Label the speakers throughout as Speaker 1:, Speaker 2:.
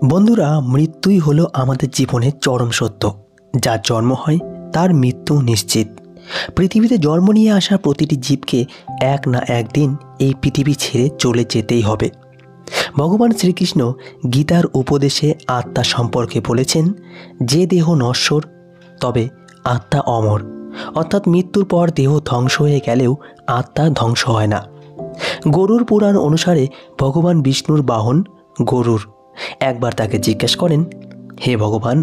Speaker 1: বন্ধুরা, মৃত্যুই হলো আমাদের জীবনের চরম সত্য। যার জন্ম হয় তার মৃত্যু নিশ্চিত। পৃথিবীতে জন্ম নিয়ে আসা প্রতিটি জীবকে এক না একদিন এই পৃথিবী ছেড়ে চলে যেতেই হবে। ভগবান শ্রীকৃষ্ণ গীতার উপদেশে আত্মা সম্পর্কে বলেছেন, যে দেহ নশ্বর তবে আত্মা অমর। অর্থাৎ মৃত্যুর পর দেহ ধ্বংস হয়ে গেলেও আত্মা ধ্বংস হয় না। গরুর পুরাণ অনুসারে ভগবান বিষ্ণুর বাহন গরুর। একবার তাকে জিজ্ঞেস করেন, হে ভগবান,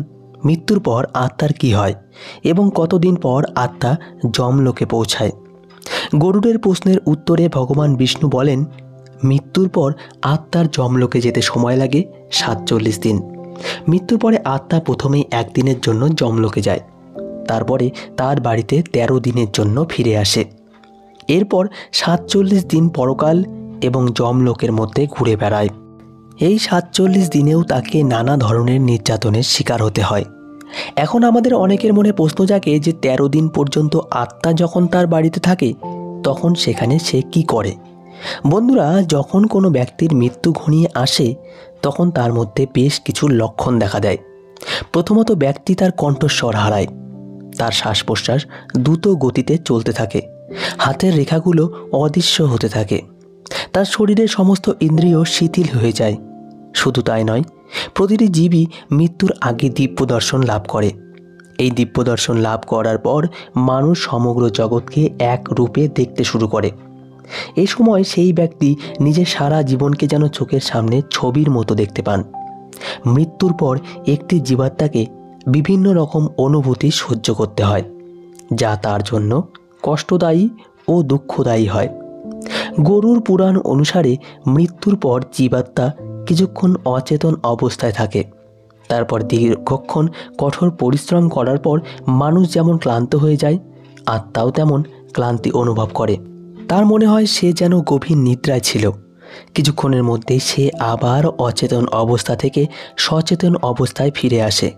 Speaker 1: মৃত্যুর পর আত্মার কি হয় এবং কতদিন পর আত্মা যমলোকে পৌঁছায়? গরুড়ের প্রশ্নের উত্তরে ভগবান বিষ্ণু বলেন, মৃত্যুর পর আত্মার যমলোকে যেতে সময় লাগে 47 দিন। মৃত্যুর পরে আত্মা প্রথমেই একদিনের জন্য যমলোকে যায়, তারপরে তার বাড়িতে 13 দিনের জন্য ফিরে আসে। এরপর 47 দিন পরকাল এবং যমলোকের মধ্যে ঘুরে বেড়ায়। এই 47 দিনেও তাকে নানা ধরনের নির্যাতনের শিকার হতে হয়। এখন আমাদের অনেকের মনে প্রশ্ন জাগে যে 13 দিন পর্যন্ত আত্মা যখন তার বাড়িতে থাকে তখন সেখানে সে কি করে? বন্ধুরা, যখন কোনো ব্যক্তির মৃত্যু ঘনিয়ে আসে তখন তার মধ্যে বেশ কিছু লক্ষণ দেখা দেয়। প্রথমত, ব্যক্তি তার কণ্ঠস্বর হারায়, তার শ্বাস প্রশ্বাস দ্রুত গতিতে চলতে থাকে, হাতের রেখাগুলো অদৃশ্য হতে থাকে, তার শরীরের সমস্ত ইন্দ্রিয় শিথিল হয়ে যায়। শুধু তাই নয়, প্রতিটি জীবই মৃত্যুর আগে দিব্য দর্শন লাভ করে। এই দিব্য দর্শন লাভ করার পর মানুষ সমগ্র জগৎকে এক রূপে দেখতে শুরু করে। এই সময় সেই ব্যক্তি নিজের সারা জীবনকে যেন চোখের সামনে ছবির মতো দেখতে পান। মৃত্যুর পর একটি জীবাত্মাকে বিভিন্ন রকম অনুভূতি সহ্য করতে হয়, যা তার জন্য কষ্টদায়ী ও দুঃখদায়ী হয়। গরুর পুরাণ অনুসারে মৃত্যুর পর জীবাত্মা কিছুক্ষণ অচেতন অবস্থায় থাকে। তারপর দীর্ঘক্ষণ কঠোর পরিশ্রম করার পর মানুষ যেমন ক্লান্ত হয়ে যায়, আত্মাও তেমন ক্লান্তি অনুভব করে। তার মনে হয় সে যেন গভীর নিদ্রায় ছিল। কিছুক্ষণের মধ্যেই সে আবার অচেতন অবস্থা থেকে সচেতন অবস্থায় ফিরে আসে।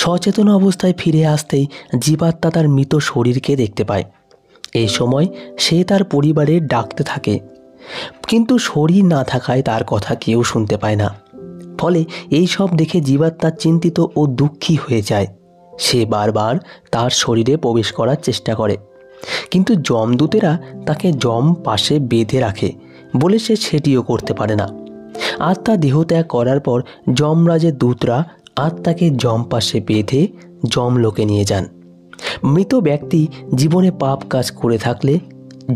Speaker 1: সচেতন অবস্থায় ফিরে আসতেই জীবাত্মা তার মৃত শরীরকে দেখতে পায়। এই সময় সে তার পরিবারের ডাকতে থাকে, কিন্তু শরীর না থাকায় তার কথা কেউ শুনতে পায় না। ফলে এই সব দেখে জীবাত্মা চিন্তিত ও দুঃখী হয়ে যায়। সে বারবার তার শরীরে প্রবেশ করার চেষ্টা করে, কিন্তু যমদূতেরা তাকে যম পাশে বেঁধে রাখে বলে সে সেটিও করতে পারে না। আত্মা দেহত্যাগ করার পর যমরাজের দূতরা আত্মাকে যম পাশে বেঁধে যমলোকে নিয়ে যান। মৃত ব্যক্তি জীবনে পাপ কাজ করে থাকলে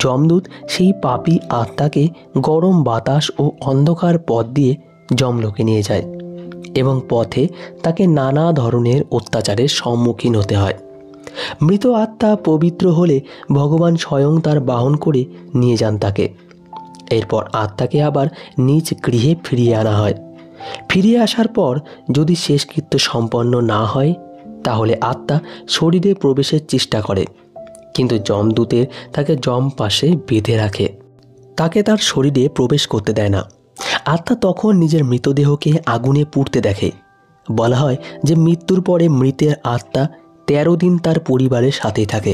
Speaker 1: যমদূত সেই পাপী আত্মাকে গরম বাতাস ও অন্ধকার পথ দিয়ে যমলোকে নিয়ে যায় এবং পথে তাকে নানা ধরনের অত্যাচারের সম্মুখীন হতে হয়। মৃত আত্মা পবিত্র হলে ভগবান স্বয়ং তার বাহন করে নিয়ে যান তাকে। এরপর আত্মাকে আবার নিজ গৃহে ফিরিয়ে আনা হয়। ফিরিয়ে আসার পর যদি শেষকৃত্য সম্পন্ন না হয় তাহলে আত্মা শরীরে প্রবেশের চেষ্টা করে, কিন্তু যমদূতের তাকে যম পাশে বেঁধে রাখে, তাকে তার শরীরে প্রবেশ করতে দেয় না। আত্মা তখন নিজের মৃতদেহকে আগুনে পুড়তে দেখে। বলা হয় যে মৃত্যুর পরে মৃতের আত্মা 13 দিন তার পরিবারের সাথেই থাকে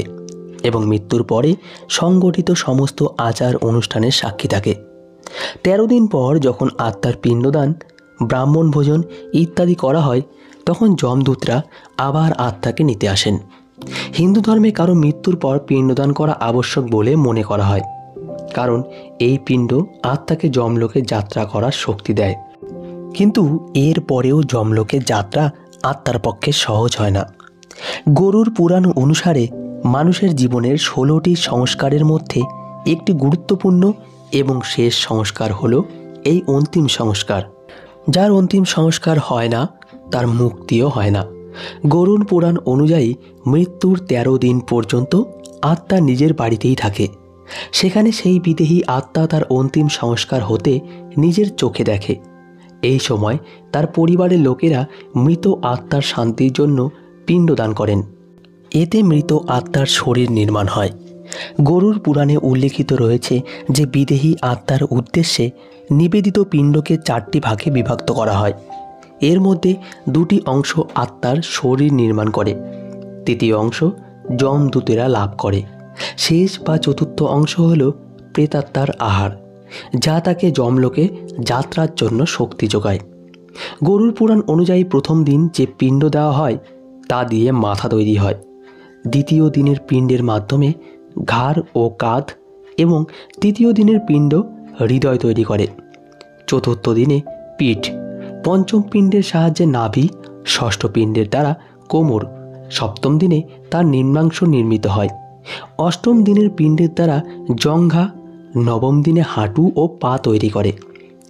Speaker 1: এবং মৃত্যুর পরে সংগঠিত সমস্ত আচার অনুষ্ঠানের সাক্ষী থাকে। 13 দিন পর যখন আত্মার পিণ্ডদান, ব্রাহ্মণ ভোজন ইত্যাদি করা হয় তখন যমদূতরা আবার আত্মাকে নিতে আসেন। হিন্দু ধর্মে কারো মৃত্যুর পর পিণ্ডদান করা আবশ্যক বলে মনে করা হয়, কারণ এই পিণ্ড আত্মাকে যমলোকে যাত্রা করার শক্তি দেয়। কিন্তু এর পরেও যমলোকে যাত্রা আত্মার পক্ষে সহজ হয় না। গরুর পুরাণ অনুসারে মানুষের জীবনের 16টি সংস্কারের মধ্যে একটি গুরুত্বপূর্ণ এবং শেষ সংস্কার হলো এই অন্তিম সংস্কার। যার অন্তিম সংস্কার হয় না তার মুক্তিও হয় না। গরুর পুরাণ অনুযায়ী মৃত্যুর 13 দিন পর্যন্ত আত্মা নিজের বাড়িতেই থাকে। সেখানে সেই বিদেহী আত্মা তার অন্তিম সংস্কার হতে নিজের চোখে দেখে। এই সময় তার পরিবারের লোকেরা মৃত আত্মার শান্তির জন্য পিণ্ডদান করেন। এতে মৃত আত্মার শরীর নির্মাণ হয়। গরুর পুরাণে উল্লেখিত রয়েছে যে বিদেহী আত্মার উদ্দেশ্যে নিবেদিত পিণ্ডকে 4টি ভাগে বিভক্ত করা হয়। এর মধ্যে 2টি অংশ আত্মার শরীর নির্মাণ করে, তৃতীয় অংশ যমদূতেরা লাভ করে, শেষ বা চতুর্থ অংশ হল প্রেতাত্মার আহার, যা তাকে যমলোকে যাত্রার জন্য শক্তি যোগায়। গরুর পুরাণ অনুযায়ী প্রথম দিন যে পিণ্ড দেওয়া হয় তা দিয়ে মাথা তৈরি হয়। দ্বিতীয় দিনের পিণ্ডের মাধ্যমে ঘাড় ও কাঁধ এবং তৃতীয় দিনের পিণ্ড হৃদয় তৈরি করে। চতুর্থ দিনে পিঠ, পঞ্চম পিণ্ডের সাহায্যে নাভি, ষষ্ঠ পিণ্ডের দ্বারা কোমর, সপ্তম দিনে তার নিম্নাংশ নির্মিত হয়, অষ্টম দিনের পিণ্ডের দ্বারা জঙ্ঘা, নবম দিনে হাঁটু ও পা তৈরি করে।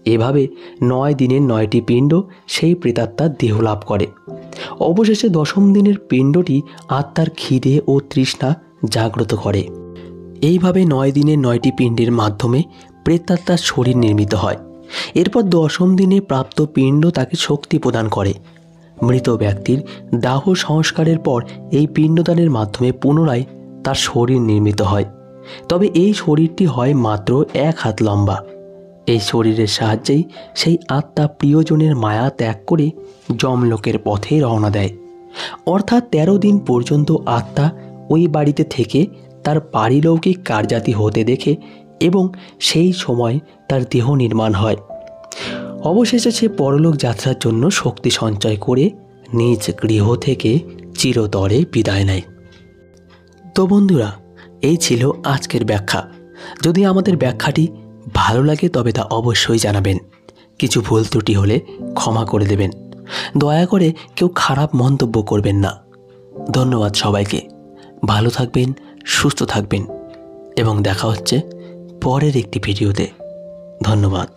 Speaker 1: এভাবে 9 দিনের 9টি পিণ্ড সেই প্রেতাত্মার দেহ লাভ করে। অবশেষে দশম দিনের পিণ্ডটি আত্মার খিদে ও তৃষ্ণা জাগ্রত করে। এইভাবে 9 দিনের 9টি পিণ্ডের মাধ্যমে প্রেতাত্মার শরীর নির্মিত হয়। এরপর দশম দিনে প্রাপ্ত পিণ্ড তাকে শক্তি প্রদান করে। মৃত ব্যক্তির দাহ সংস্কারের পর এই পিণ্ডদানের মাধ্যমে পুনরায় তার শরীর নির্মিত হয়। তবে এই শরীরটি হয় মাত্র 1 হাত লম্বা। এই শরীরের সাহায্যেই সেই আত্মা প্রিয়জনের মায়া ত্যাগ করে যমলোকের পথে রওনা দেয়। অর্থাৎ 13 দিন পর্যন্ত আত্মা ওই বাড়িতে থেকে তার পারিলৌকিক কার্যাতি হতে দেখে এবং সেই সময় তার দেহ নির্মাণ হয়। অবশেষে সে পরলোক যাত্রার জন্য শক্তি সঞ্চয় করে নিজ গৃহ থেকে চিরতরে বিদায় নেয়। তো বন্ধুরা, এই ছিল আজকের ব্যাখ্যা। যদি আমাদের ব্যাখ্যাটি ভালো লাগে তবে তা অবশ্যই জানাবেন। কিছু ভুল ত্রুটি হলে ক্ষমা করে দেবেন। দয়া করে কেউ খারাপ মন্তব্য করবেন না। ধন্যবাদ সবাইকে। ভালো থাকবেন, সুস্থ থাকবেন এবং দেখা হচ্ছে পরের একটি ভিডিওতে। ধন্যবাদ।